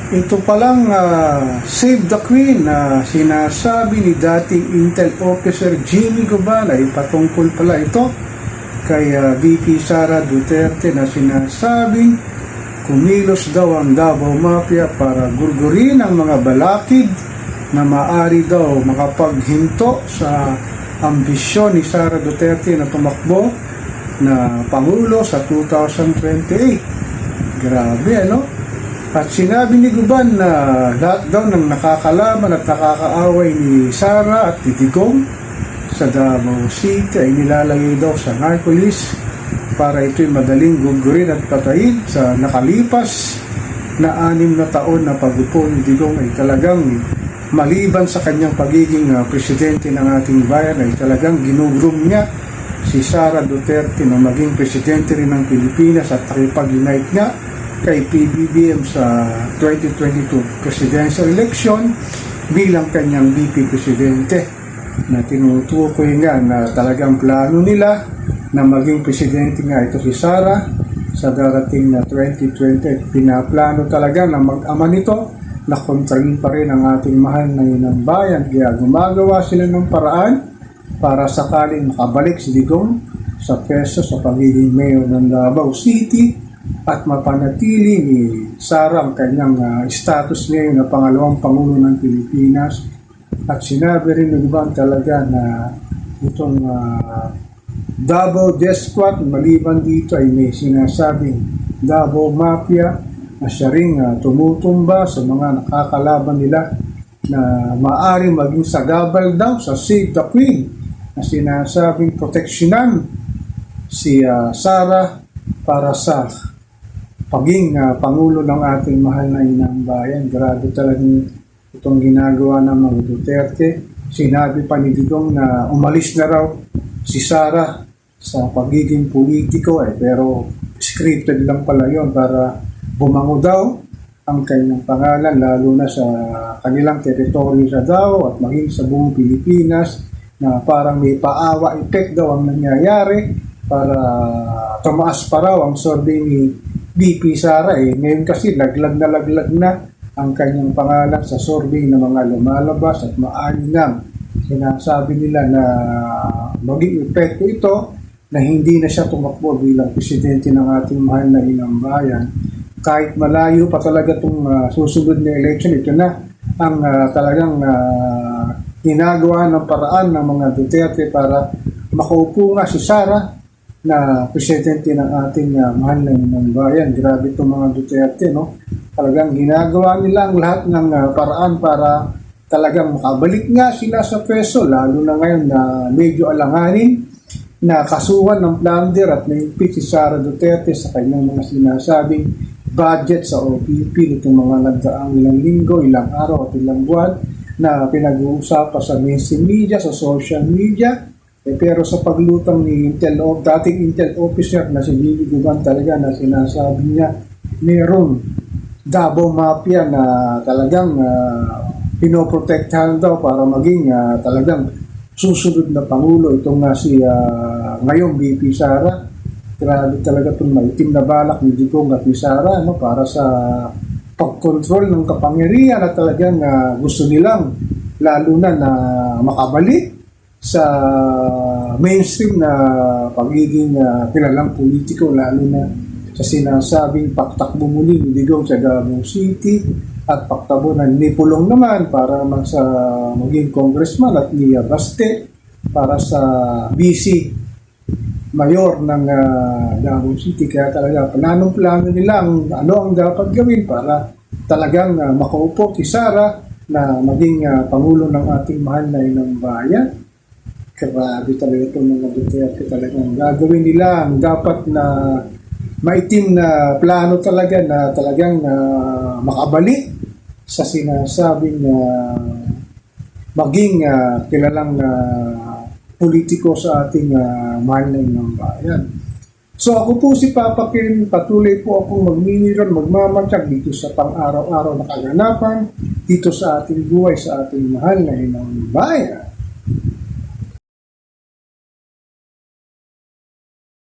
Ito palang Save the Queen na sinasabi ni dating Intel Officer Jimmy Guban ay patungkol pala ito kay VP Sara Duterte na sinasabing kumilos daw ang Davao Mafia para gurgurin ang mga balakid na maari daw makapaghinto sa ambisyon ni Sara Duterte na tumakbo na Pangulo sa 2028. Grabe, ano? At sinabi ni Guban na lahat daw ng nakakalaban at nakakaaway ni Sara at ni Digong sa Davao City ay nilalagay daw sa narco-list para ito'y madaling gugurin at patayin. Sa nakalipas na 6 na taon na pagupo ni Digong ay talagang maliban sa kanyang pagiging presidente ng ating bayan ay talagang ginugrum niya si Sara Duterte na maging presidente rin ng Pilipinas at nakipag-unite nga kay PBBM sa 2022 presidential election bilang kanyang VP presidente na tinutukoy nga na talagang plano nila na maging presidente nga ito si Sara sa darating na 2020. Pinaplano talaga na mag-ama nito na kontrahin pa rin ang ating mahal na inang bayan, kaya gumagawa sila ng paraan para sakaling makabalik si Digong sa pwesto sa pagiging mayor ng Davao City at mapanatili ni Sara ang kanyang status ngayon na pangalawang Pangulo ng Pilipinas. At sinabi rin ng Guban talaga na itong Davao Death Squad, maliban dito ay may sinasabing Davao Mafia na siya ring tumutumba sa mga nakakalaban nila na maaari maging sagabal daw sa Save the Queen na sinasabing proteksyonan si Sara para sa paging Pangulo ng ating mahal na inang bayan. Grabe talagang itong ginagawa ng mga Duterte. Sinabi pa ni Digong na umalis na raw si Sara sa pagiging politiko pero scripted lang pala yon para bumango daw ang kanyang pangalan lalo na sa kanilang teritoryo sa Davao at maging sa buong Pilipinas, na parang may paawa effect daw ang nangyayari para tumaas pa raw ang survey ni VP Sara. Ngayon kasi laglag na ang kanyang pangalan sa survey ng mga lumalabas at maaari nang sinasabi nila na maging epekto ito na hindi na siya tumakbo bilang presidente ng ating mahal na inang bayan. Kahit malayo pa talaga itong susunod na election, ito na ang talagang ginagawa ng paraan ng mga Duterte para makaupo nga si Sara na presidente ng ating mahal na inang bayan. Grabe itong mga Duterte, no? Talagang ginagawa nila ang lahat ng paraan para talagang makabalik nga sila sa pwesto, lalo na ngayon na medyo alanganin na kasuhan ng plunder at na-impeach si Sara Duterte sa kanyang mga sinasabing budget sa OPP nitong mga nagdaang ilang linggo, ilang araw at ilang buwan na pinag-uusapan sa mainstream media, sa social media. Pero sa paglutang ni dating Intel Officer na si Jimmy Guban talaga na sinasabi niya merong Davao Mafia na talagang pinoprotektahan daw para maging talagang susunod na Pangulo. Itong si ngayong VP Sara. Grabe talaga itong maitim na balak ni Digong at ni Sara para sa pagkontrol ng kapangyarihan at talagang gusto nilang lalo na makabalik sa mainstream na pagiging kilalang politiko, lalo na sa sinasabing pagtakbo muli ni Digong sa Davao City at pagtakbo ng Nipulong naman para naman sa maging congressman at ni Baste para sa BC mayor ng Davao City. Kaya talaga planong-plano nila ano ang dapat gawin para talagang makaupo si Sara na maging Pangulo ng ating mahal na inang bayan. Grabe talaga itong mga Duterte, talagang gagawin nila ang dapat na maitim na plano talaga na talagang makabalik sa sinasabing maging kilalang politiko sa ating mahal na inang bayan. So ako po si Papa Ken, patuloy po akong magmimiron, magmamatsyag dito sa pang-araw-araw na kaganapan dito sa ating buhay, sa ating mahal na inang bayan.